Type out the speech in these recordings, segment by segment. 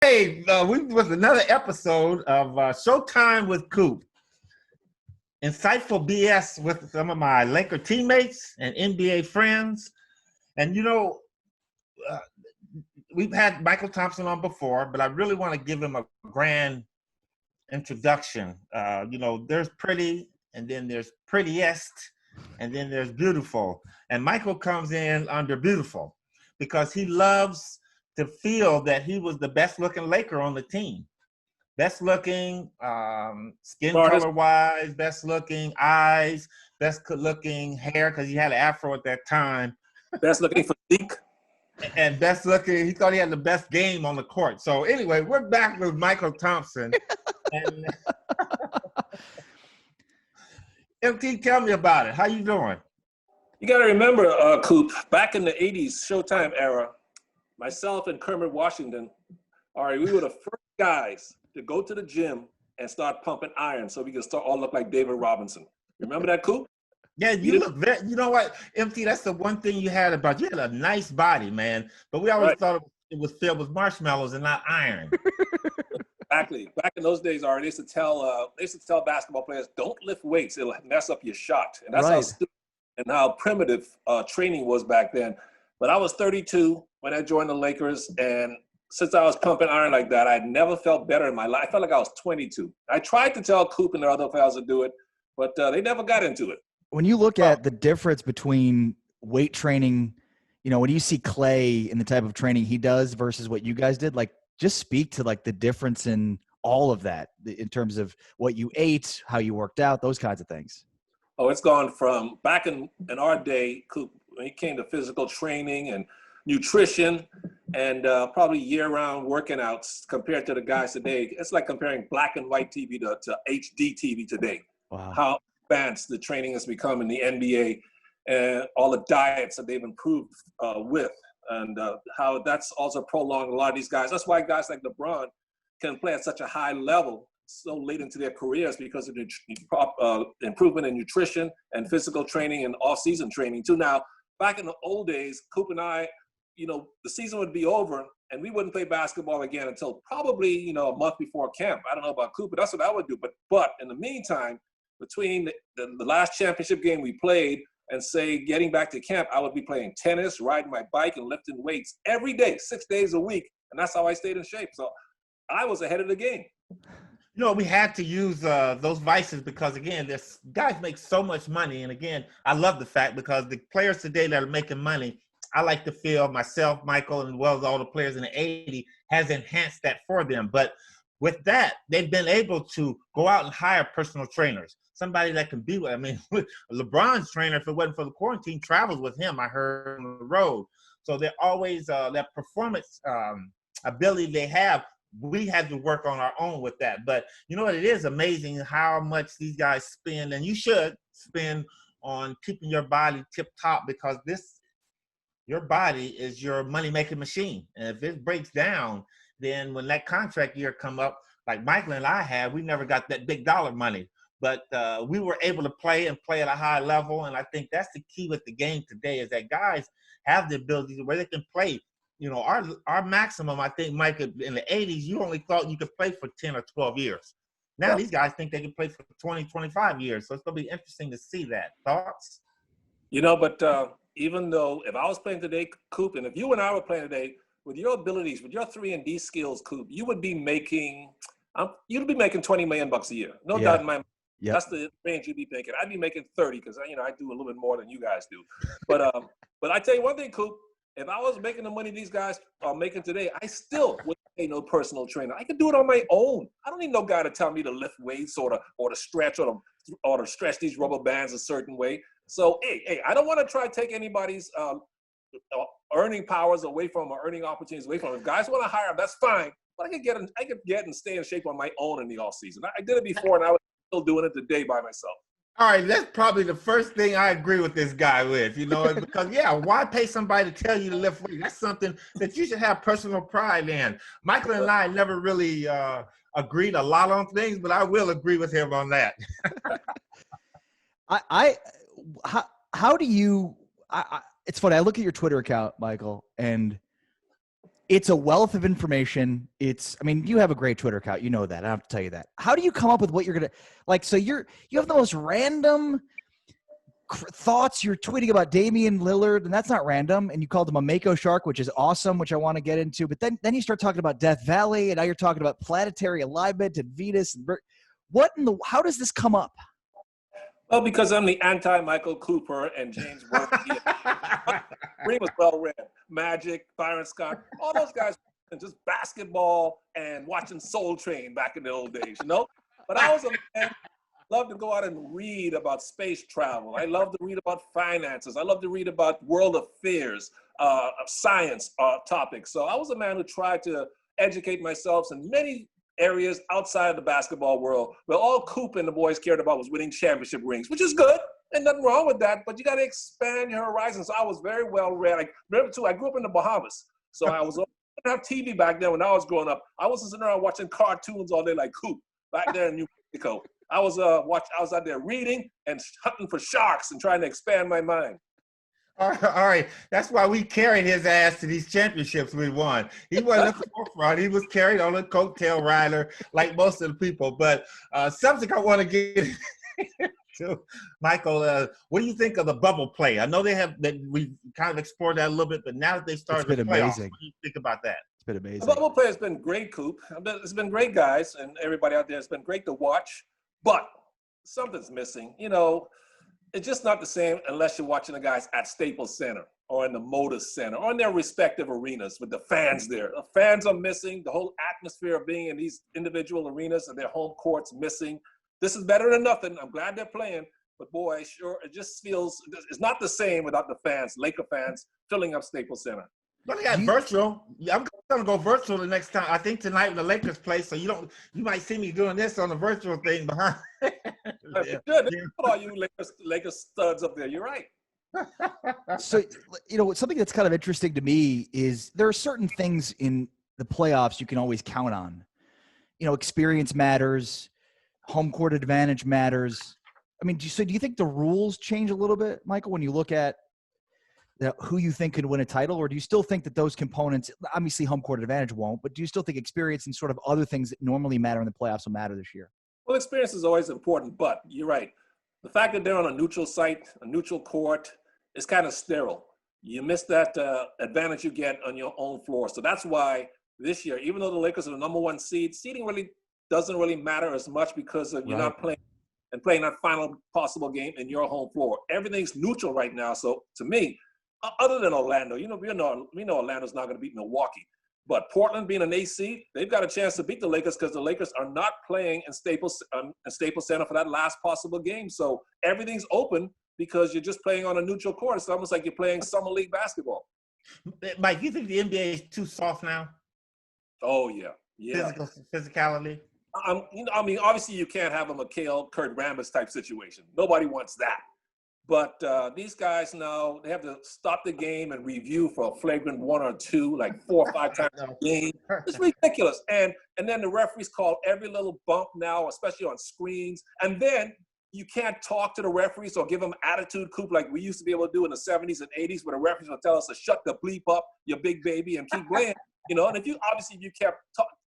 Hey, we with another episode of Showtime with Coop. Insightful BS with some of my Laker teammates and NBA friends. And uh, we've had Mychal Thompson on before, but I really want to give him a grand introduction. There's pretty, and then there's prettiest, and then there's beautiful. And Mychal comes in under beautiful because he loves to feel that he was the best looking Laker on the team. Best looking, skin color wise, best looking eyes, best looking hair because he had an afro at that time. Best looking physique. And best looking, he thought he had the best game on the court. So anyway, we're back with Mychal Thompson. And MT, tell me about it. How you doing? You got to remember, Coop, back in the 80s Showtime era, myself and Kermit Washington, we were the first guys to go to the gym and start pumping iron so we could start all look like David Robinson. Remember that, Coop? Yeah, you look very, you know what, MT, that's the one thing you had about you. You had a nice body, man. But we always thought it was filled with marshmallows and not iron. Exactly. Back in those days, they used to tell basketball players, don't lift weights. It'll mess up your shot. And that's how stupid and how primitive training was back then. But I was 32 when I joined the Lakers, and since I was pumping iron like that, I had never felt better in my life. I felt like I was 22. I tried to tell Coop and the other fellas to do it, but they never got into it. When you look at the difference between weight training, when you see Clay and the type of training he does versus what you guys did, like just speak to like the difference in all of that in terms of what you ate, how you worked out, those kinds of things. Oh, it's gone from back in our day, Coop, when it came to physical training and nutrition and probably year-round working outs compared to the guys today. It's like comparing black and white TV to HD TV today. Wow. How advanced the training has become in the NBA and all the diets that they've improved with, and how that's also prolonged a lot of these guys. That's why guys like LeBron can play at such a high level so late into their careers, because of the improvement in nutrition and physical training and off-season training too. Now, back in the old days, Coop and I, the season would be over and we wouldn't play basketball again until probably, a month before camp. I don't know about Coop, but that's what I would do. But in the meantime, between the last championship game we played and say getting back to camp, I would be playing tennis, riding my bike, and lifting weights every day, 6 days a week. And that's how I stayed in shape. So I was ahead of the game. We had to use those vices because, again, this guys make so much money. And, again, I love the fact because the players today that are making money, I like to feel myself, Mychal, and as well as all the players in the 80s has enhanced that for them. But with that, they've been able to go out and hire personal trainers, somebody that can be with. I mean, LeBron's trainer, if it wasn't for the quarantine, travels with him, I heard, on the road. So they're always that performance ability they have. We had to work on our own with that. But it is amazing how much these guys spend, and you should spend on keeping your body tip top, because your body is your money-making machine. And if it breaks down, then when that contract year come up, like Mychal and I had, we never got that big dollar money. But we were able to play at a high level. And I think that's the key with the game today, is that guys have the ability to where they can play. Our maximum, I think, Mike, in the 80s, you only thought you could play for 10 or 12 years. Now these guys think they can play for 20, 25 years. So it's going to be interesting to see that. Thoughts? But even though if I was playing today, Coop, and if you and I were playing today, with your abilities, with your 3-and-D skills, Coop, you would be making $20 million a year. No doubt in my mind. Yep. That's the range you'd be thinking. I'd be making 30 because, I do a little bit more than you guys do. But I tell you one thing, Coop, if I was making the money these guys are making today, I still wouldn't pay no personal trainer. I can do it on my own. I don't need no guy to tell me to lift weights or to stretch or to stretch these rubber bands a certain way. So, hey, I don't want to try to take anybody's earning powers away from or earning opportunities away from them. If guys want to hire them, that's fine. But I could get and stay in shape on my own in the off season. I did it before, and I was still doing it today by myself. All right, that's probably the first thing I agree with this guy with, because, why pay somebody to tell you to lift weight? That's something that you should have personal pride in. Mychal and I never really agreed a lot on things, but I will agree with him on that. How do you – it's funny. I look at your Twitter account, Mychal, and It's a wealth of information. I mean, you have a great Twitter account. You know that. I don't have to tell you that. How do you come up with what you're going to like? So you have the most random thoughts. You're tweeting about Damian Lillard, and that's not random. And you called him a Mako shark, which is awesome, which I want to get into. But then you start talking about Death Valley, and now you're talking about planetary alignment and Venus. And how does this come up? Well, because I'm the anti-Michael Cooper and James Worthy. Green was well-read. Magic, Byron Scott, all those guys, and just basketball and watching Soul Train back in the old days, you know? But I was a man, loved to go out and read about space travel. I love to read about finances. I love to read about world affairs, science topics. So I was a man who tried to educate myself in many areas outside the basketball world, where all Coop and the boys cared about was winning championship rings, which is good, and nothing wrong with that, but you got to expand your horizons. So I was very well read. I remember, too, I grew up in the Bahamas, so I didn't have TV back then when I was growing up. I wasn't sitting around watching cartoons all day like Coop back there in New Mexico. I was out there reading and hunting for sharks and trying to expand my mind. All right. That's why we carried his ass to these championships we won. He wasn't at the forefront. He was carried on a coattail rider like most of the people. But something I want to get to, Michael, what do you think of the bubble play? I know we kind of explored that a little bit, but now that they started the playoffs, amazing. What do you think about that? It's been amazing. The bubble play has been great, Coop. It's been great, guys, and everybody out there. It's been great to watch, but something's missing. You know, it's just not the same unless you're watching the guys at Staples Center or in the Moda Center or in their respective arenas with the fans there. The fans are missing. The whole atmosphere of being in these individual arenas and their home courts missing. This is better than nothing. I'm glad they're playing. But, boy, sure, it just feels – it's not the same without the fans, Laker fans, filling up Staples Center. But they got virtual. I'm going to go virtual the next time. I think tonight when the Lakers play, so you might see me doing this on the virtual thing behind. Good. Yeah. All you Lakers studs up there. You're right. So, something that's kind of interesting to me is there are certain things in the playoffs you can always count on. Experience matters. Home court advantage matters. I mean, do you think the rules change a little bit, Michael, when you look at who you think could win a title, or do you still think that those components, obviously home court advantage won't, but do you still think experience and sort of other things that normally matter in the playoffs will matter this year? Well, experience is always important, but you're right. The fact that they're on a neutral site, a neutral court, is kind of sterile. You miss that advantage you get on your own floor. So that's why this year, even though the Lakers are the number one seed, seeding really doesn't really matter as much because you're not playing that final possible game in your home floor. Everything's neutral right now. So to me, other than Orlando, we know Orlando's not going to beat Milwaukee. But Portland being an AC, they've got a chance to beat the Lakers because the Lakers are not playing in Staples Center for that last possible game. So everything's open because you're just playing on a neutral court. It's almost like you're playing summer league basketball. Mike, you think the NBA is too soft now? Oh, yeah. Physicality? Obviously you can't have a Mychal, Kurt Rambis type situation. Nobody wants that. But these guys now, they have to stop the game and review for a flagrant 1 or 2, like 4 or 5 times a game. It's ridiculous. And then the referees call every little bump now, especially on screens. And then you can't talk to the referees or give them attitude, Coop, like we used to be able to do in the 70s and 80s, where the referees would tell us to shut the bleep up, you big baby, and keep playing. And if you kept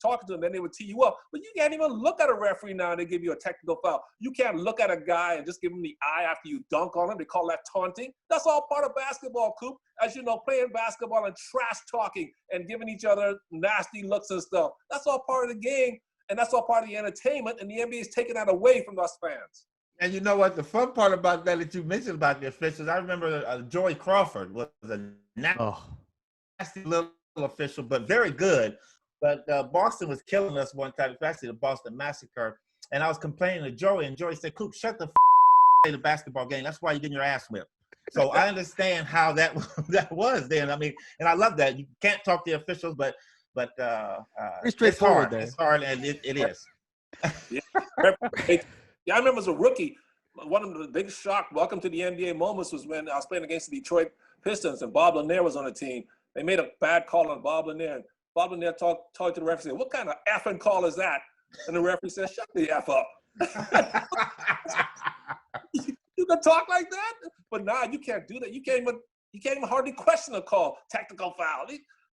talking to them, then they would tee you up. But you can't even look at a referee now and they give you a technical foul. You can't look at a guy and just give him the eye after you dunk on him. They call that taunting. That's all part of basketball, Coop. As you know, playing basketball and trash talking and giving each other nasty looks and stuff. That's all part of the game, and that's all part of the entertainment, and the NBA is taking that away from us fans. And you know what? The fun part about that you mentioned about the officials, I remember Joey Crawford was a nasty little official, but very good. But Boston was killing us one time, especially the Boston Massacre. And I was complaining to Joey, and Joey said, "Coop, shut the the basketball game. That's why you're getting your ass whipped." So I understand how that was then. I mean, and I love that. You can't talk to the officials, but pretty straightforward. It's hard, and it is. Yeah, I remember as a rookie, one of the biggest shock, welcome to the NBA moments was when I was playing against the Detroit Pistons and Bob Lanier was on the team. They made a bad call on Bob Lanier. And Bob Lanier talked to the referee, said, "What kind of effing call is that?" And the referee said, "Shut the F up." You can talk like that? But now you can't do that. You can't even hardly question a call. Technical foul.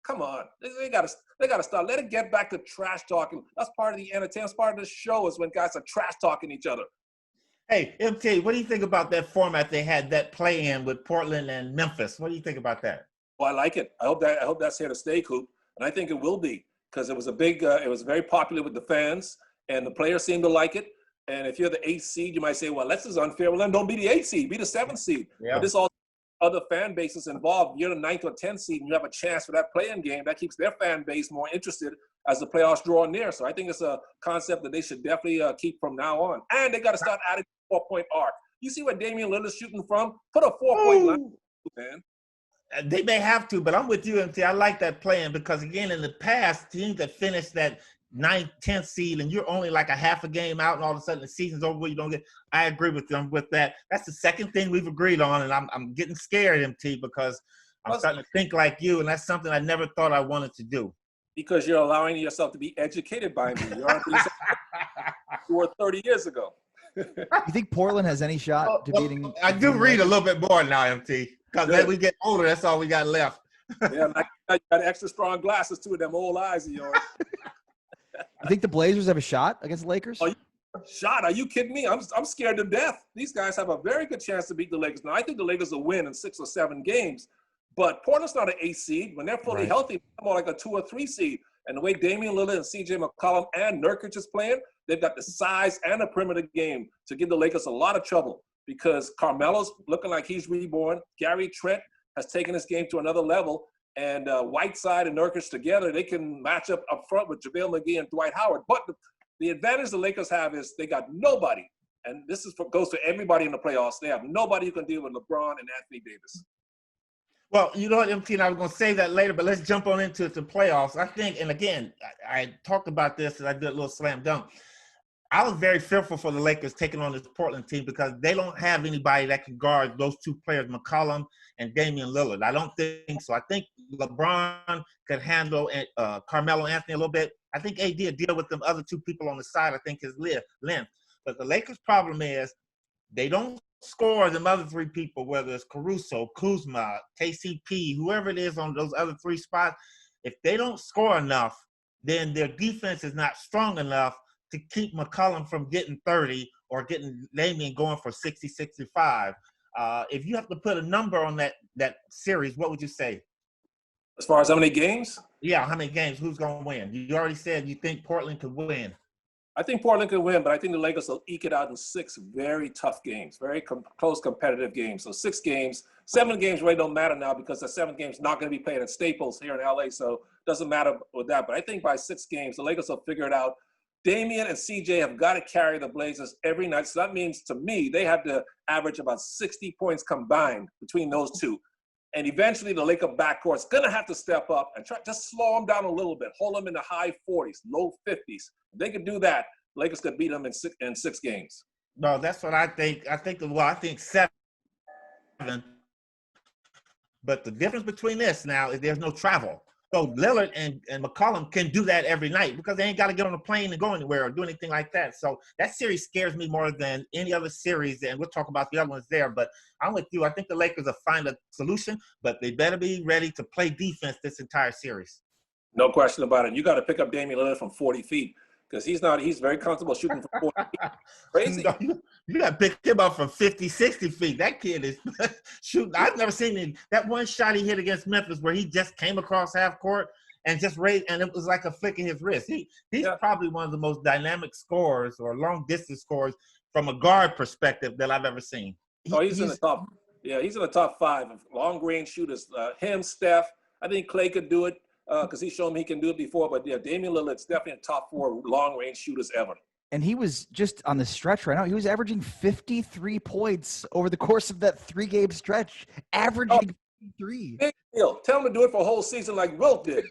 Come on, they gotta start. Let it get back to trash talking. That's part of the entertainment. That's part of the show is when guys are trash talking each other. Hey, MT, what do you think about that format they had that play in with Portland and Memphis? What do you think about that? Well, I like it. I hope that's here to stay, Coop, and I think it will be because it was it was very popular with the fans, and the players seem to like it. And if you're the 8th seed, you might say, well, this is unfair. Well, then don't be the 8th seed, be the 7th seed. Yeah. But this all other fan bases involved. You're the 9th or 10th seed, and you have a chance for that play-in game. That keeps their fan base more interested as the playoffs draw near. So I think it's a concept that they should definitely keep from now on. And they got to start adding 4-point arc. You see where Damian Lillard's shooting from? Put a 4-point line, man. They may have to, but I'm with you, MT. I like that plan because, again, in the past, teams that finished that 9th, 10th seed, and you're only like a half a game out, and all of a sudden the season's over where you don't get. I agree with them with that. That's the second thing we've agreed on, and I'm getting scared, MT, because I'm starting to think like you, and that's something I never thought I wanted to do. Because you're allowing yourself to be educated by me. You're you 30 years ago. You think Portland has any shot to beating? I do read a little bit more now, MT, because as we get older, that's all we got left. Yeah, I got extra strong glasses too, them old eyes of yours. You think the Blazers have a shot against the Lakers? Shot? Are you kidding me? I'm scared to death. These guys have a very good chance to beat the Lakers. Now, I think the Lakers will win in 6 or 7 games, but Portland's not an 8 seed. When they're fully healthy, they're more like a 2 or 3 seed. And the way Damian Lillard and C.J. McCollum and Nurkic is playing, they've got the size and the perimeter game to give the Lakers a lot of trouble because Carmelo's looking like he's reborn. Gary Trent has taken his game to another level. And Whiteside and Nurkic together, they can match up front with JaVale McGee and Dwight Howard. But the advantage the Lakers have is they got nobody. And this goes to everybody in the playoffs. They have nobody who can deal with LeBron and Anthony Davis. Well, you know what, MT, and I was going to say that later, but let's jump on into the playoffs. I think, and again, I talked about this and I did a little slam dunk. I was very fearful for the Lakers taking on this Portland team because they don't have anybody that can guard those two players, McCollum and Damian Lillard. I don't think so. I think LeBron could handle Carmelo Anthony a little bit. I think AD will deal with them other two people on the side. I think his length. But the Lakers' problem is they don't score them other 3 people, whether it's Caruso, Kuzma, KCP, whoever it is on those other 3 spots. If they don't score enough, then their defense is not strong enough to keep McCollum from getting 30 or getting Damian going for 60, 65. If you have to put a number on that series, what would you say? As far as how many games? Yeah, how many games? Who's going to win? You already said you think Portland could win. I think Portland could win, but I think the Lakers will eke it out in 6 very tough games, very close competitive games. So 6 games, 7 games really don't matter now because the 7th game is not going to be played at Staples here in LA, so it doesn't matter with that. But I think by 6 games, the Lakers will figure it out. Damian and CJ have got to carry the Blazers every night. So that means, to me, they have to average about 60 points combined between those two. And eventually, the Laker backcourt's going to have to step up and try just slow them down a little bit, hold them in the high 40s, low 50s. If they could do that, the Lakers could beat them in 6 games. No, that's what I think. I think 7. But the difference between this now is there's no travel. So Lillard and McCollum can do that every night because they ain't got to get on a plane and go anywhere or do anything like that. So that series scares me more than any other series, and we'll talk about the other ones there. But I'm with you. I think the Lakers will find a solution, but they better be ready to play defense this entire series. No question about it. You got to pick up Damian Lillard from 40 feet because he's very comfortable shooting from 40 feet. Crazy. You got to pick him up from 50, 60 feet. That kid is shooting. I've never seen him. That one shot he hit against Memphis where he just came across half court and just raised, and it was like a flick of his wrist. He's probably one of the most dynamic scorers or long-distance scorers from a guard perspective that I've ever seen. He's in the top. Yeah, he's in the top 5 of long-range shooters. Him, Steph. I think Clay could do it because he's shown me he can do it before. But, yeah, Damian Lillard's definitely in top 4 long-range shooters ever. And he was just on the stretch right now. He was averaging 53 points over the course of that 3-game stretch, averaging 53. Big deal. Tell him to do it for a whole season like Wilt did.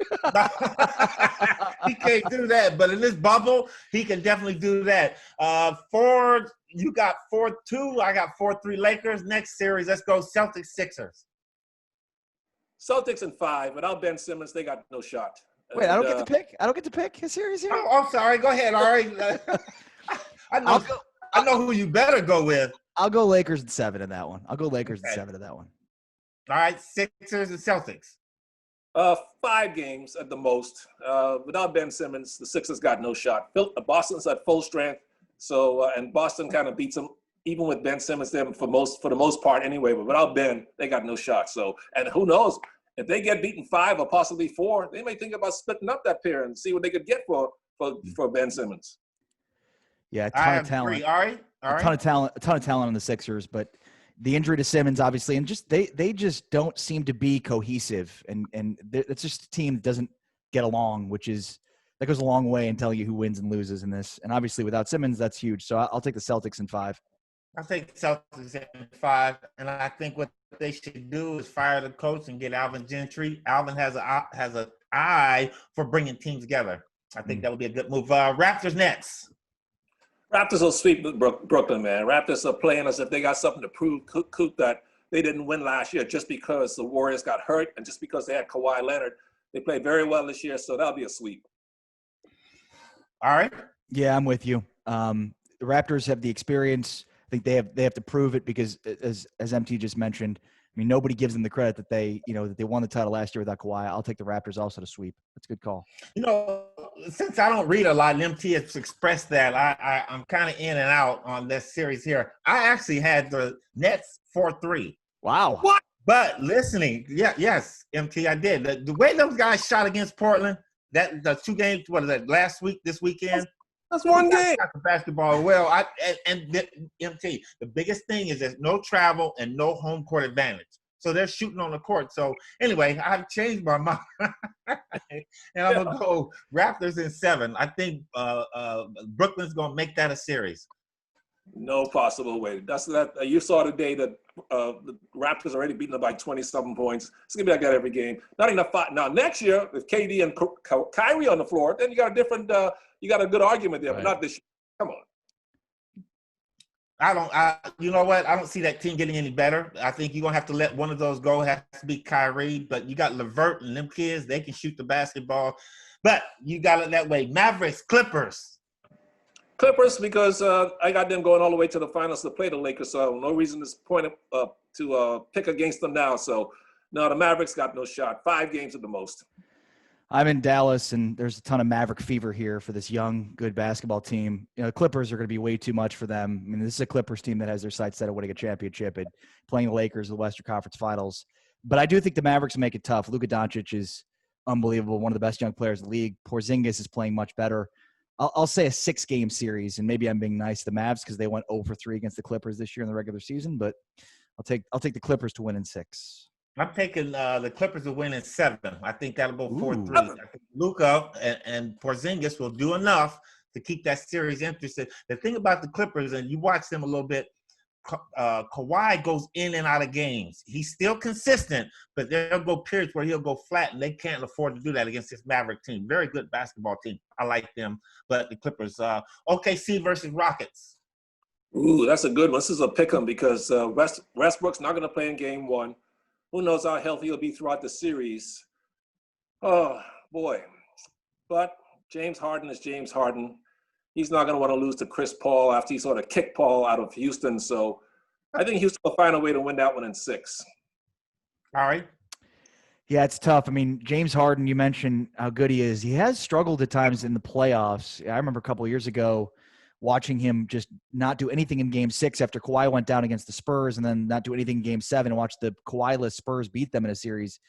He can't do that, but in this bubble, he can definitely do that. You got 4-2. I got 4-3 Lakers. Next series, let's go Celtics Sixers. Celtics in 5. Without Ben Simmons, they got no shot. Wait, I don't get to pick? I don't get to pick a series here? Oh, I'm sorry. Go ahead. All right. I know who you better go with. I'll go Lakers in 7 in that one. I'll go Lakers in 7 in that one. All right. Sixers and Celtics. 5 games at the most. Without Ben Simmons, the Sixers got no shot. Boston's at full strength, so and Boston kind of beats them even with Ben Simmons there for the most part anyway. But without Ben, they got no shot. So, and who knows if they get beaten 5 or possibly 4, they may think about splitting up that pair and see what they could get for Ben Simmons. Yeah, a ton of talent. All right. A ton of talent on the Sixers, but the injury to Simmons, obviously, and just they just don't seem to be cohesive, and it's just a team that doesn't get along, that goes a long way in telling you who wins and loses in this. And obviously, without Simmons, that's huge. So I'll take the Celtics in 5. I think Celtics in 5, and I think what they should do is fire the coach and get Alvin Gentry. Alvin has an eye for bringing teams together. I think that would be a good move. Raptors next. Raptors will sweep Brooklyn, man. Raptors are playing as if they got something to prove. Coop that they didn't win last year just because the Warriors got hurt and just because they had Kawhi Leonard. They played very well this year, so that'll be a sweep. All right. Yeah, I'm with you. The Raptors have the experience. I think they have to prove it because, as MT just mentioned, I mean, nobody gives them the credit that they won the title last year without Kawhi. I'll take the Raptors also to sweep. That's a good call. Since I don't read a lot, and MT has expressed that, I'm kind of in and out on this series here. I actually had the Nets 4-3. Wow. What? But listening, yes, MT, I did. The way those guys shot against Portland, the 2 games, what is that, last week, this weekend? That's one game. Shot the basketball well. MT, the biggest thing is there's no travel and no home court advantage. So they're shooting on the court. So anyway, I've changed my mind. And I'm going to go Raptors in 7. I think Brooklyn's going to make that a series. No possible way. That's that. You saw today that the Raptors already beaten them by 27 points. It's gonna be like that every game. Not enough fight. Now next year, with KD and Kyrie on the floor, then you got a different. You got a good argument there, right. But not this year. Come on. You know what? I don't see that team getting any better. I think you're gonna have to let one of those go. It has to be Kyrie, but you got LeVert and them kids. They can shoot the basketball, but you got it that way. Mavericks, Clippers, because I got them going all the way to the finals to play the Lakers, so no reason to pick against them now. So, no, the Mavericks got no shot. 5 games at the most. I'm in Dallas, and there's a ton of Maverick fever here for this young, good basketball team. The Clippers are going to be way too much for them. I mean, this is a Clippers team that has their sights set on winning a championship and playing the Lakers in the Western Conference Finals. But I do think the Mavericks make it tough. Luka Doncic is unbelievable, one of the best young players in the league. Porzingis is playing much better. I'll say a 6-game series, and maybe I'm being nice to the Mavs because they went 0-3 against the Clippers this year in the regular season. But I'll take the Clippers to win in 6. I'm taking the Clippers to win in 7. I think that'll go 4-3. I think Luka and Porzingis will do enough to keep that series interesting. The thing about the Clippers, and you watch them a little bit, Kawhi goes in and out of games. He's still consistent, but there'll go periods where he'll go flat, and they can't afford to do that against this Maverick team. Very good basketball team. I like them, but the Clippers. OKC versus Rockets. Ooh, that's a good one. This is a pick 'em because Westbrook's not going to play in Game 1. Who knows how healthy he'll be throughout the series? Oh boy! But James Harden is James Harden. He's not going to want to lose to Chris Paul after he sort of kicked Paul out of Houston. So I think Houston will find a way to win that one in 6. All right. Yeah, it's tough. I mean, James Harden, you mentioned how good he is. He has struggled at times in the playoffs. I remember a couple of years ago watching him just not do anything in Game 6 after Kawhi went down against the Spurs and then not do anything in Game 7 and watch the Kawhi-less Spurs beat them in a series.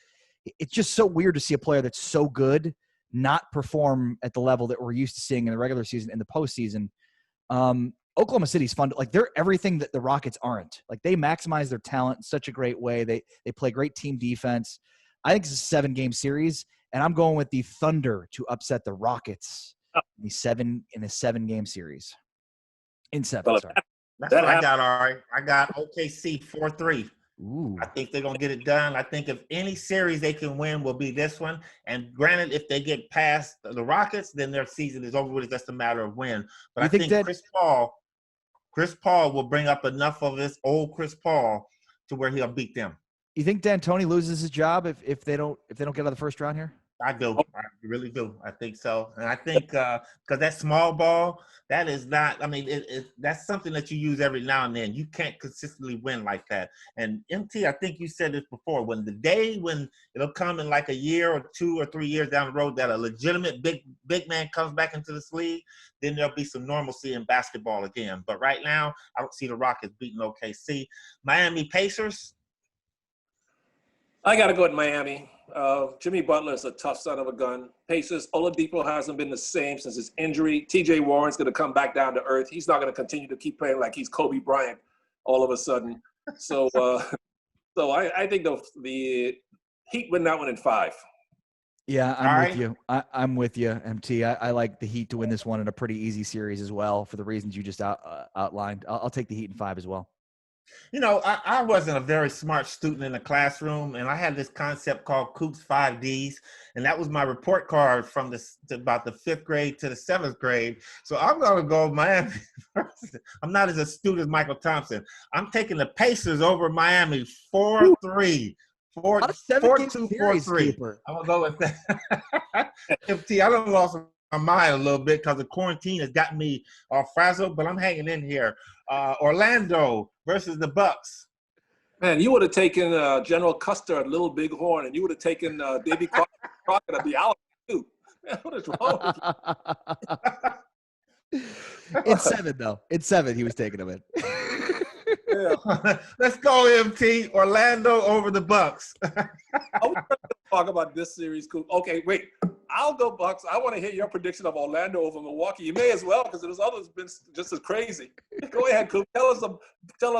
It's just so weird to see a player that's so good not perform at the level that we're used to seeing in the regular season and the postseason. Oklahoma City's fun. Like, they're everything that the Rockets aren't. Like, they maximize their talent in such a great way. They play great team defense. I think it's a 7-game series, and I'm going with the Thunder to upset the Rockets in a 7-game series. In 7, well, sorry. That's what I got, all right. I got OKC 4-3. Ooh. I think they're going to get it done. I think if any series they can win will be this one. And granted, if they get past the Rockets, then their season is over with. It's just a matter of when. But I think Chris Paul will bring up enough of this old Chris Paul to where he'll beat them. You think D'Antoni loses his job if they don't get out of the first round here? I do. I really do. I think so. And I think because that small ball, that is not, I mean, that's something that you use every now and then. You can't consistently win like that. And MT, I think you said this before, when the day when it'll come in like a year or 2 or 3 years down the road that a legitimate big man comes back into this league, then there'll be some normalcy in basketball again. But right now, I don't see the Rockets beating OKC. Miami Pacers. I got to go with Miami. Jimmy Butler is a tough son of a gun. Pacers, Oladipo hasn't been the same since his injury. TJ Warren's going to come back down to earth. He's not going to continue to keep playing like he's Kobe Bryant all of a sudden. So I think the Heat win that one in 5. Yeah, I'm with you. I'm with you, MT. I like the Heat to win this one in a pretty easy series as well for the reasons you just outlined. I'll take the Heat in 5 as well. You know, I wasn't a very smart student in the classroom, and I had this concept called Coop's 5Ds, and that was my report card from about the 5th grade to the 7th grade. So I'm going to go Miami. I'm not as astute as Mychal Thompson. I'm taking the Pacers over Miami 4-3. 4-2, 4-3. I'm going to go with that. MT, I done lost my mind a little bit because the quarantine has got me all frazzled, but I'm hanging in here. Orlando versus the Bucks. Man, you would have taken General Custer at Little Big Horn, and you would have taken Davy Crockett at the Alamo too. Man, what is wrong with you? It's 7 though. It's 7. He was taking him in. Yeah. Let's go, MT. Orlando over the Bucks. I was trying to talk about this series, Coop. Okay, wait. I'll go Bucks. I want to hear your prediction of Orlando over Milwaukee. You may as well, because there's others been just as crazy. Go ahead, Coop. Tell us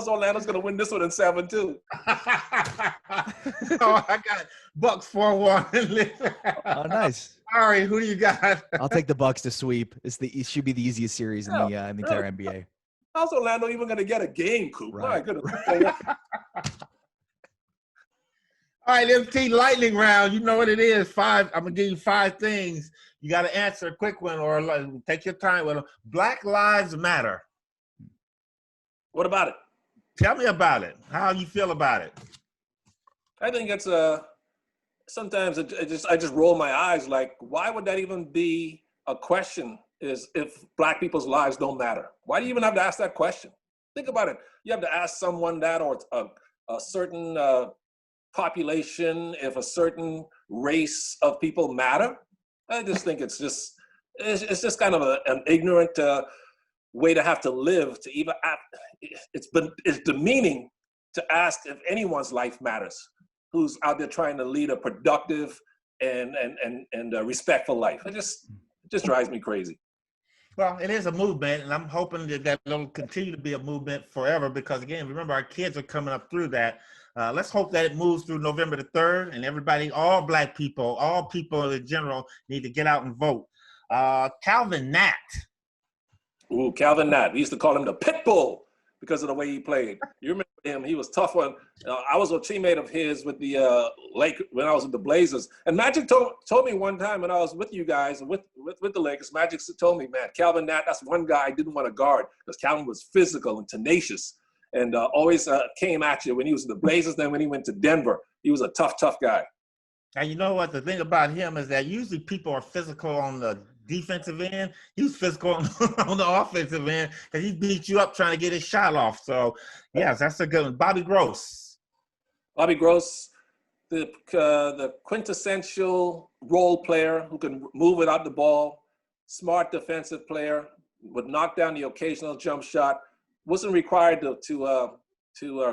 Orlando's going to win this one in 7 too. Oh, I got Bucks 4-1. Oh, nice. All right, who do you got? I'll take the Bucks to sweep. It should be the easiest series in the entire NBA. How's Orlando even going to get a game, Coop? Right. My goodness. All right, MT, lightning round. You know what it is. 5. I'm going to give you 5 things. You got to answer a quick one or take your time with them. Black Lives Matter. What about it? Tell me about it. How you feel about it? I think it's sometimes I just roll my eyes like, why would that even be a question is if Black people's lives don't matter? Why do you even have to ask that question? Think about it. You have to ask someone that or a certain population if a certain race of people matter. I just think it's just kind of an ignorant way to have to live to even it's demeaning to ask if anyone's life matters who's out there trying to lead a productive and respectful life. It just drives me crazy. Well, it is a movement, and I'm hoping that it'll continue to be a movement forever because, again, remember, our kids are coming up through that. Let's hope that it moves through November the 3rd, and everybody, all Black people, all people in general, need to get out and vote. Calvin Nat. Ooh, Calvin Nat. We used to call him the pit bull because of the way he played. You remember him? He was tough one. I was a teammate of his with the when I was with the Blazers. And Magic told me one time when I was with you guys with the Lakers, Magic told me, man, Calvin Nat, that's one guy I didn't want to guard because Calvin was physical and tenacious and always came at you when he was in the Blazers. Then when he went to Denver, he was a tough guy. And you know what? The thing about him is that usually people are physical on the defensive end. He's physical on the offensive end because he beat you up trying to get his shot off. So, yes, that's a good one. Bobby Gross. Bobby Gross, the quintessential role player who can move without the ball, smart defensive player, would knock down the occasional jump shot, wasn't required to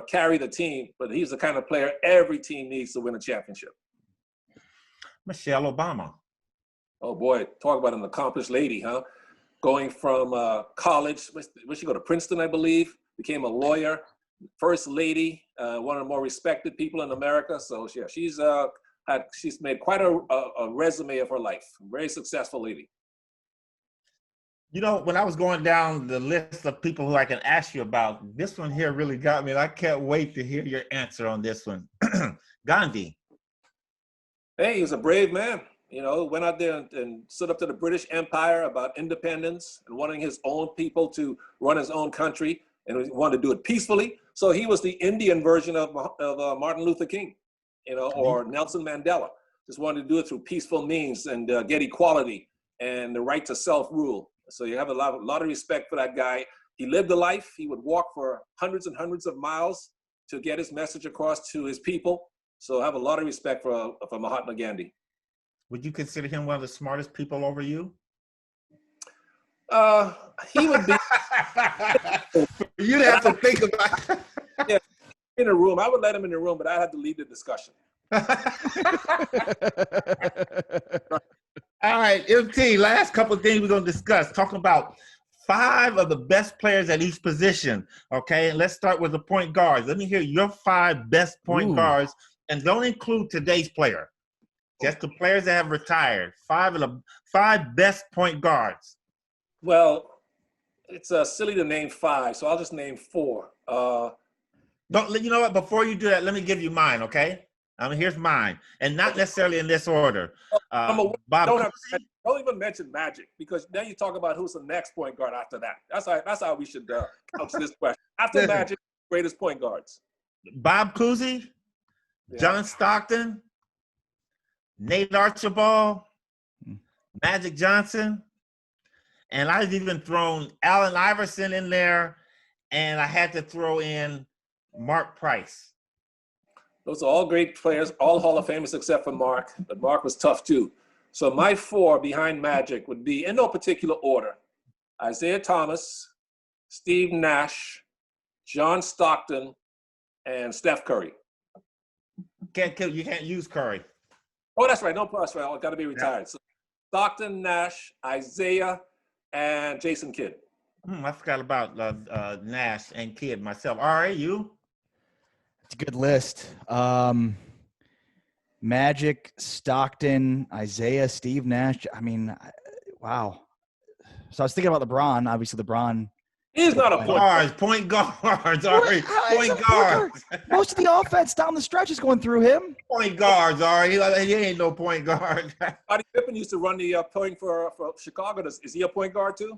carry the team, but he's the kind of player every team needs to win a championship. Michelle Obama. Oh boy, talk about an accomplished lady, huh? Going from college, where she go to Princeton, I believe, became a lawyer, first lady, one of the more respected people in America. So yeah, she's made quite a resume of her life. Very successful lady. You know, when I was going down the list of people who I can ask you about, this one here really got me, and I can't wait to hear your answer on this one. Gandhi. Hey, he was a brave man. You know, went out there and stood up to the British Empire about independence and wanting his own people to run his own country, and he wanted to do it peacefully. So he was the Indian version of Martin Luther King, you know, or Nelson Mandela. just wanted to do it through peaceful means and get equality and the right to self-rule. So you have a lot of respect for that guy. He lived a life. He would walk for hundreds and hundreds of miles to get his message across to his people. So I have a lot of respect for Mahatma Gandhi. Would you consider him one of the smartest people over you? He would be. You'd have to think about. Yeah, in a room. I would let him in the room, but I'd have to lead the discussion. All right, MT, last couple of things we're going to discuss. Talking about 5 of the best players at each position, okay? And let's start with the point guards. Let me hear your 5 best point guards, and don't include today's player. Just the players that have retired. 5 of the 5 best point guards. Well, it's silly to name 5, so I'll just name 4. You know what? Before you do that, let me give you mine, okay? Here's mine, and not necessarily in this order. Bob, don't even mention Magic, because then you talk about who's the next point guard after that. That's how we should couch this question. After Magic, greatest point guards. Bob Cousy, John Stockton, Nate Archibald, Magic Johnson, and I've even thrown Allen Iverson in there, and I had to throw in Mark Price. Those are all great players, all Hall of Famers except for Mark, but Mark was tough too. So my 4 behind Magic would be, in no particular order, Isaiah Thomas, Steve Nash, John Stockton, and Steph Curry. You can't use Curry. Oh, that's right. No, that's right. I've got to be retired. Yeah. So Stockton, Nash, Isaiah, and Jason Kidd. I forgot about Nash and Kidd myself. All right, you? It's a good list. Magic, Stockton, Isaiah, Steve Nash. I mean, wow. So I was thinking about LeBron. Obviously, LeBron. He's not a point guards. Ari. Point guards. Most of the offense down the stretch is going through him. Point guards, Ari. He ain't no point guard. Scottie Pippen used to run the point for Chicago. Is he a point guard too?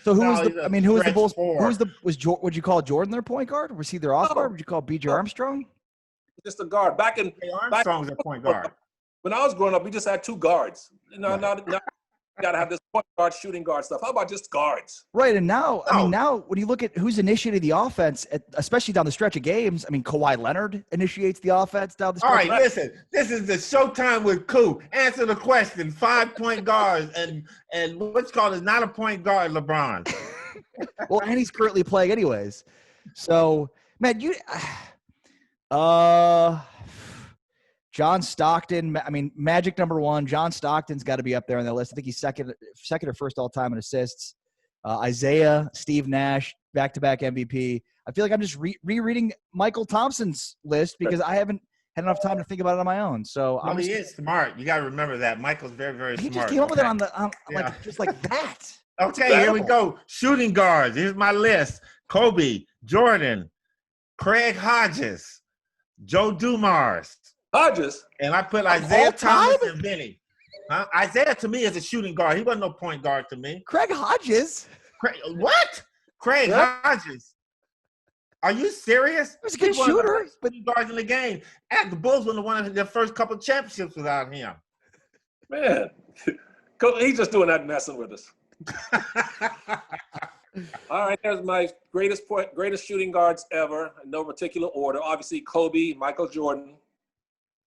So who was the Bulls? Would you call Jordan their point guard? Was he their off guard? Would you call B.J. Armstrong? Just a guard. Armstrong's a point guard. When I was growing up, we just had 2 guards. Now you got to have this point guard, shooting guard stuff. How about just guards? Right, and now, now when you look at who's initiated the offense, especially down the stretch of games, Kawhi Leonard initiates the offense down the stretch. All right, listen, this is the Showtime with Coop. Answer the question. 5 point guards, and what's called is not a point guard, LeBron. Well, and he's currently playing anyways. So, man, John Stockton, Magic number 1. John Stockton's got to be up there on that list. I think he's second or first all time in assists. Isaiah, Steve Nash, back-to-back MVP. I feel like I'm just rereading Mychal Thompson's list because I haven't had enough time to think about it on my own. So he is smart. You got to remember that. Mychal's very, very smart. He just came up with it just like that. Okay, here we go. Shooting guards. Here's my list: Kobe, Jordan, Craig Hodges, Joe Dumars. Hodges. And I put Isaiah Thomas and Vinny. Isaiah to me is a shooting guard. He wasn't no point guard to me. Craig Hodges? What? Craig Hodges. Are you serious? He was a good shooter. But guards in the game. And the Bulls wouldn't have won their first couple championships without him. Man, he's just doing that messing with us. All right, there's my greatest shooting guards ever, in no particular order. Obviously, Kobe, Michael Jordan,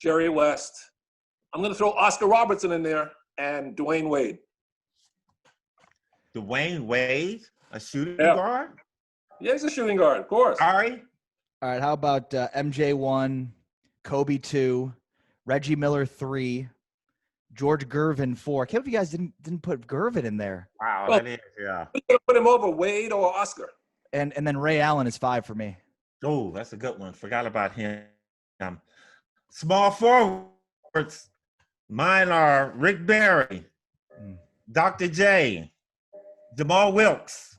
Jerry West. I'm going to throw Oscar Robertson in there and Dwayne Wade. Dwayne Wade, a shooting guard? Yeah, he's a shooting guard, of course. All right, how about MJ 1, Kobe 2, Reggie Miller 3, George Gervin 4. I can't believe you guys didn't put Gervin in there. Wow, that is, yeah. We're going to put him over Wade or Oscar. And then Ray Allen is 5 for me. Oh, that's a good one. Forgot about him. Small forwards. Mine are Rick Barry, Dr. J, Jamal Wilkes,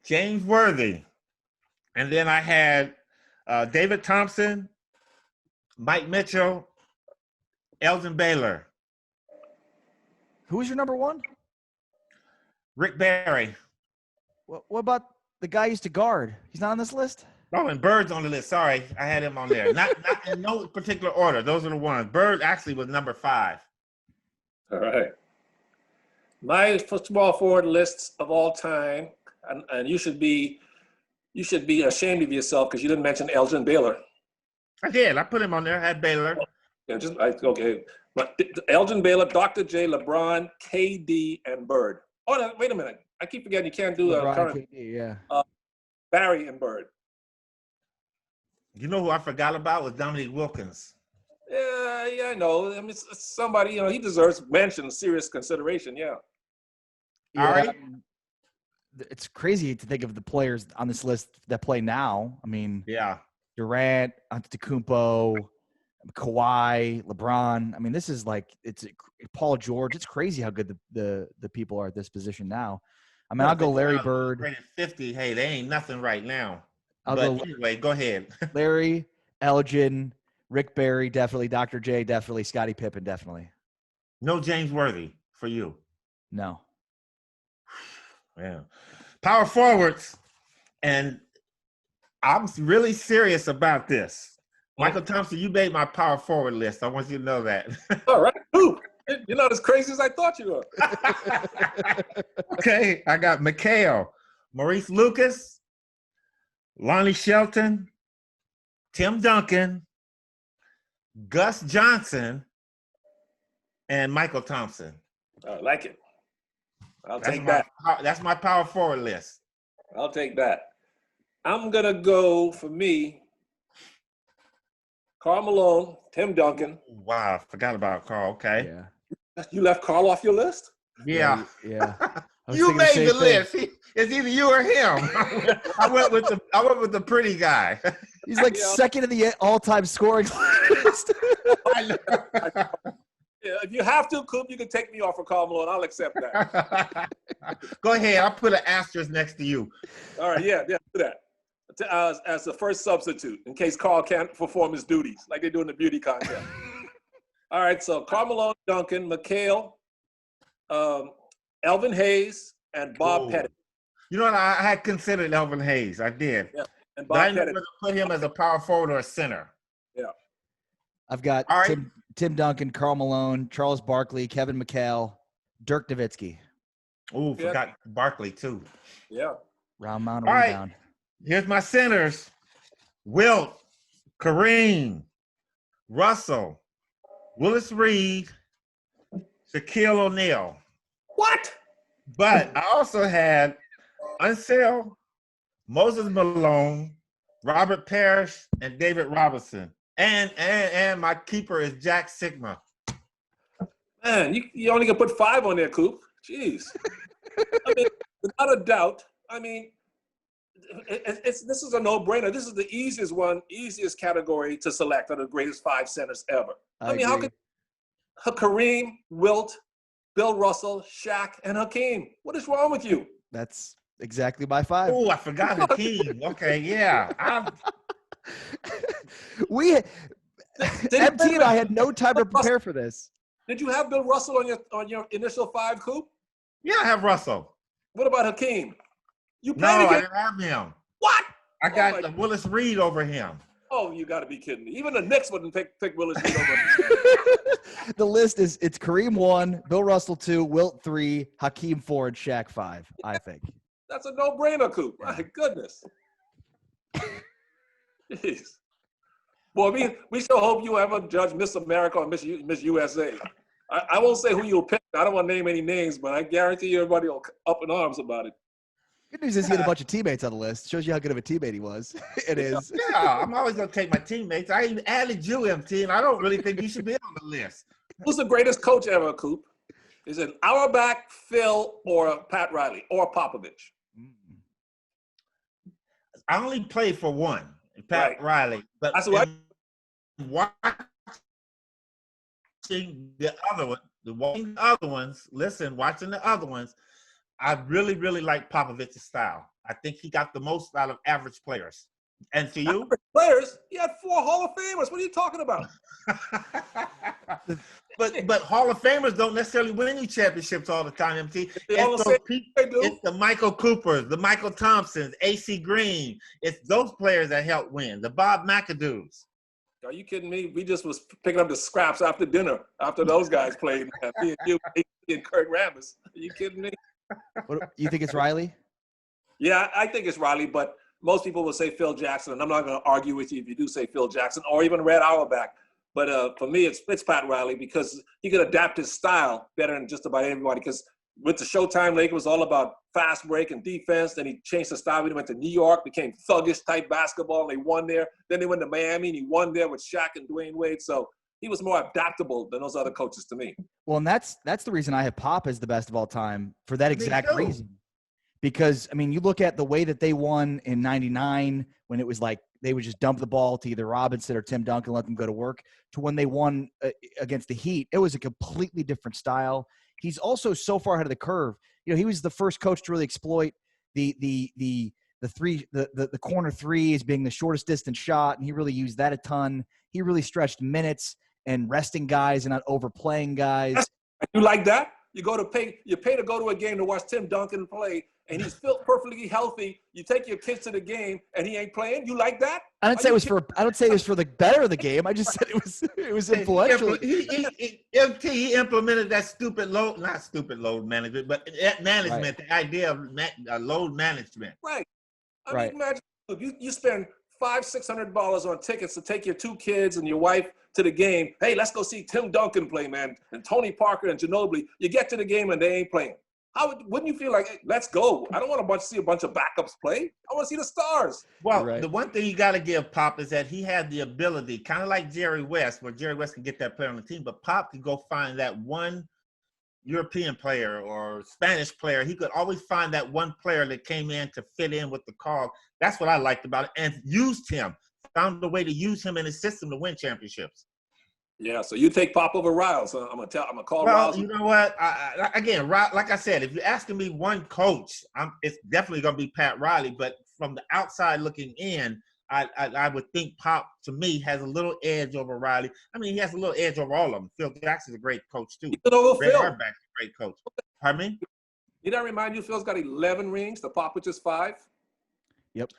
James Worthy. And then I had David Thompson, Mike Mitchell, Elgin Baylor. Who was your number 1? Rick Barry. What about the guy you used to guard? He's not on this list? Oh, and Bird's on the list. Sorry, I had him on there. Not in no particular order. Those are the ones. Bird actually was number 5. All right. My small forward lists of all time, and you should be ashamed of yourself because you didn't mention Elgin Baylor. I did. I put him on there. I had Baylor. Yeah, okay. But Elgin Baylor, Dr. J, LeBron, KD, and Bird. Oh, no, wait a minute. I keep forgetting you can't do a current. KD, yeah. Barry and Bird. You know who I forgot about was Dominique Wilkins. Yeah, I know. I mean, it's somebody, he deserves mention, serious consideration. Yeah. All right. It's crazy to think of the players on this list that play now. I mean, yeah, Durant, Antetokounmpo, Kawhi, LeBron. I mean, this is like it's Paul George. It's crazy how good the people are at this position now. I mean, I'll go Larry Bird. 50. Hey, they ain't nothing right now. Anyway, go ahead. Larry, Elgin, Rick Barry, definitely. Dr. J, definitely. Scottie Pippen, definitely. No James Worthy for you. No. Yeah. Power forwards, and I'm really serious about this. Mychal Thompson, you made my power forward list. I want you to know that. All right. Ooh, you're not as crazy as I thought you were. Okay, I got Mychal, Maurice Lucas, Lonnie Shelton, Tim Duncan, Gus Johnson, and Mychal Thompson. I like it. I'll take that. That's my power forward list. I'll take that. I'm going to go, for me, Karl Malone, Tim Duncan. Wow, I forgot about Karl. Okay. Yeah. You left Karl off your list? Yeah. Yeah. You made the list. It's either you or him. I went with the pretty guy. He's like second in the all-time scoring list. I know. Yeah, if you have to, Coop, you can take me off for Karl Malone. I'll accept that. Go ahead. I'll put an asterisk next to you. All right, yeah, do that. As the first substitute, in case Karl can't perform his duties, like they do in the beauty contest. All right, so Karl Malone, Duncan, Mychal, Elvin Hayes, and Bob Pettit. You know what? I had considered Elvin Hayes. I did. Yeah, and But Bob I didn't Pettit. know whether to put him as a power forward or a center. Yeah. I've got Tim Duncan, Karl Malone, Charles Barkley, Kevin McHale, Dirk Nowitzki. Ooh, forgot Barkley too. Yeah. Round mound, All rebound. Right. Here's my centers. Wilt, Kareem, Russell, Willis Reed, Shaquille O'Neal. What? But I also had Unseld, Moses Malone, Robert Parrish, and David Robinson. And my keeper is Jack Sigma. Man, you only can put 5 on there, Coop. Jeez. I mean, without a doubt, I mean, this is a no-brainer. This is the easiest category to select of the greatest 5 centers ever. I mean, how could Kareem, Wilt, Bill Russell, Shaq, and Hakeem? What is wrong with you? That's exactly my 5. Oh, I forgot Hakeem. Okay, yeah. MT and I had no time to prepare for this. Did you have Bill Russell on your initial 5, Coop? Yeah, I have Russell. What about Hakeem? No, I didn't have him. What? I got Willis Reed over him. Oh, you got to be kidding me. Even the Knicks wouldn't pick Willis Reed over him. The list is it's Kareem 1, Bill Russell 2, Wilt 3, Hakeem 4, and Shaq 5, I think. That's a no-brainer, Coop. My goodness. Jeez. Boy, we sure hope you ever judge Miss America or Miss USA. I won't say who you'll pick. I don't want to name any names, but I guarantee you everybody will up in arms about it. Good news is he had a bunch of teammates on the list. Shows you how good of a teammate he was. It is. Yeah, I'm always going to take my teammates. I even added you, MT, and I don't really think you should be on the list. Who's the greatest coach ever, Coop? Is it Auerbach, Phil, or Pat Riley, or Popovich? I only played for one, Pat Riley. But that's what. Watching the other ones, I really, really like Popovich's style. I think he got the most out of average players. And for you? Average players? He had 4 Hall of Famers. What are you talking about? but Hall of Famers don't necessarily win any championships all the time, MT. They do. It's the Michael Coopers, the Mychal Thompsons, AC Green. It's those players that help win. The Bob McAdoos. Are you kidding me? We just was picking up the scraps after dinner after those guys played. Me and you and Kurt Rambis. Are you kidding me? What, you think it's Riley? Yeah, I think it's Riley, but most people will say Phil Jackson, and I'm not going to argue with you if you do say Phil Jackson or even Red Auerbach. But for me, it's Pat Riley because he could adapt his style better than just about everybody. Because with the Showtime League, it was all about fast break and defense. Then he changed the style. He went to New York, became thuggish type basketball, and they won there. Then they went to Miami, and he won there with Shaq and Dwayne Wade. So he was more adaptable than those other coaches to me. Well, and that's the reason I have Pop as the best of all time for that exact reason. Because, I mean, you look at the way that they won in 99 when it was like they would just dump the ball to either Robinson or Tim Duncan, let them go to work, to when they won against the Heat. It was a completely different style. He's also so far ahead of the curve. You know, he was the first coach to really exploit the corner three as being the shortest distance shot, and he really used that a ton. He really stretched minutes and resting guys and not overplaying guys. You like that? You pay to go to a game to watch Tim Duncan play, and he's perfectly healthy. You take your kids to the game, and he ain't playing. You like that? I don't say it was for the better of the game. I just said it was influential. He implemented that not stupid load management, but that management, the idea of load management. Right. I mean, imagine you spend $500-600 on tickets to take your two kids and your wife to the game. Hey, let's go see Tim Duncan play, man, and Tony Parker and Ginobili. You get to the game and they ain't playing. Wouldn't you feel like, hey, let's go? I don't want to see a bunch of backups play. I want to see the stars. Well, the one thing you got to give Pop is that he had the ability, kind of like Jerry West, where Jerry West can get that player on the team, but Pop could go find that one European player or Spanish player. He could always find that one player that came in to fit in with the call. That's what I liked about it, and used him, found a way to use him in his system to win championships. Yeah, so you take Pop over Riles. I'm gonna call Well, Riles. you know what? Again, like I said, if you're asking me one coach, it's definitely gonna be Pat Riley. But from the outside looking in, I would think Pop, to me, has a little edge over Riley. I mean, he has a little edge over all of them. Phil Jackson's a great coach too. Ray Auerbach's a great coach. Pardon me? Did that remind you Phil's got 11 rings? The Popovich is 5. Yep.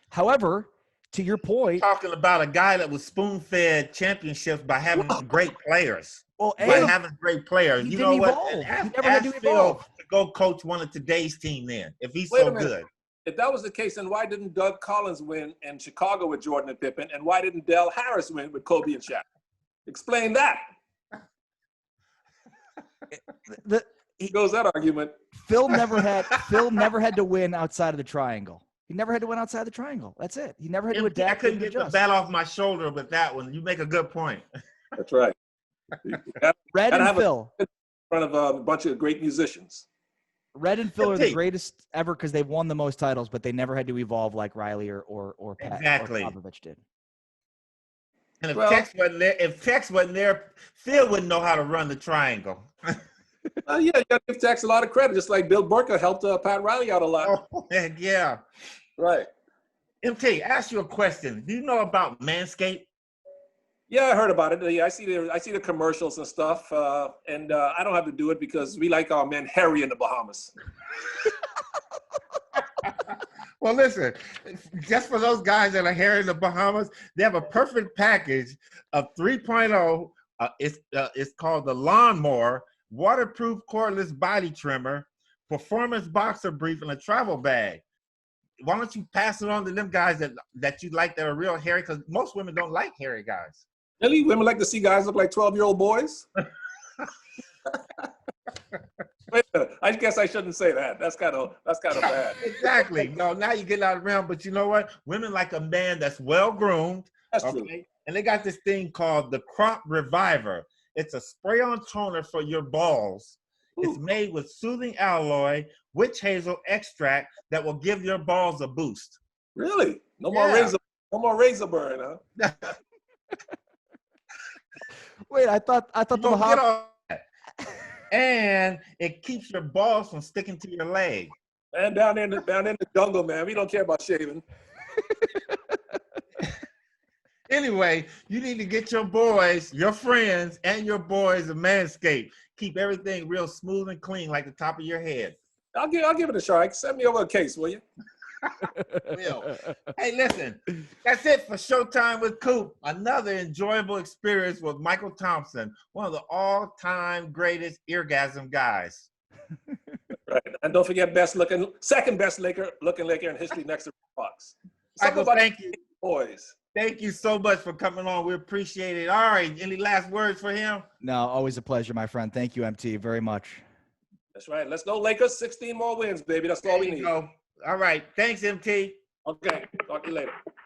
However, to your point, talking about a guy that was spoon-fed championships by having great players. Well, having great players. You know what? He never had to evolve. To go coach one of today's team then, if he's Wait so a minute. good. If that was the case, then why didn't Doug Collins win in Chicago with Jordan and Pippen? And why didn't Del Harris win with Kobe and Shaq? Explain that. Goes that argument. Phil never had to win outside of the triangle. He never had to win outside the triangle. That's it. He never had to adapt. I couldn't get the bat off my shoulder with that one. You make a good point. That's right. Red and Phil. In front of a bunch of great musicians. Red and Phil are the greatest ever because they've won the most titles, but they never had to evolve like Riley or Pat exactly. or Popovich did. And if Tex wasn't there, Phil wouldn't know how to run the triangle. Yeah, you got to give Tex a lot of credit, just like Bill Burker helped Pat Riley out a lot. Oh, yeah. Right. MT, ask you a question. Do you know about Manscaped? Yeah, I heard about it. Yeah, I see the commercials and stuff, and I don't have to do it because we like our men hairy in the Bahamas. Well, listen, just for those guys that are hairy in the Bahamas, they have a perfect package of 3.0. It's called the Lawnmower, waterproof cordless body trimmer, performance boxer brief, and a travel bag. Why don't you pass it on to them guys that you like that are real hairy? Because most women don't like hairy guys. Really? Women like to see guys look like 12-year-old boys? I guess I shouldn't say that. That's kind of bad. Exactly. No, now you're getting out of the realm. But you know what? Women like a man that's well-groomed. That's true. And they got this thing called the Crop Reviver. It's a spray-on toner for your balls. Ooh. It's made with soothing alloy, witch hazel extract that will give your balls a boost. Really? No more razor burn, huh? Wait, I thought the Bahamas. And it keeps your balls from sticking to your leg. And down in the jungle, man, we don't care about shaving. Anyway, you need to get your boys, your friends, and your boys a Manscaped. Keep everything real smooth and clean like the top of your head. I'll give it a shot. Send me over a case, will you? Will. Hey, listen, that's it for Showtime with Coop. Another enjoyable experience with Mychal Thompson, one of the all-time greatest eargasm guys. Right. And don't forget second best looking Laker in history next to Fox. Mychal, thank you. Boys. Thank you so much for coming on. We appreciate it. All right. Any last words for him? No, always a pleasure, my friend. Thank you, MT, very much. That's right. Let's go, Lakers. 16 more wins, baby. That's all we need. Go. All right. Thanks, MT. Okay. Talk to you later.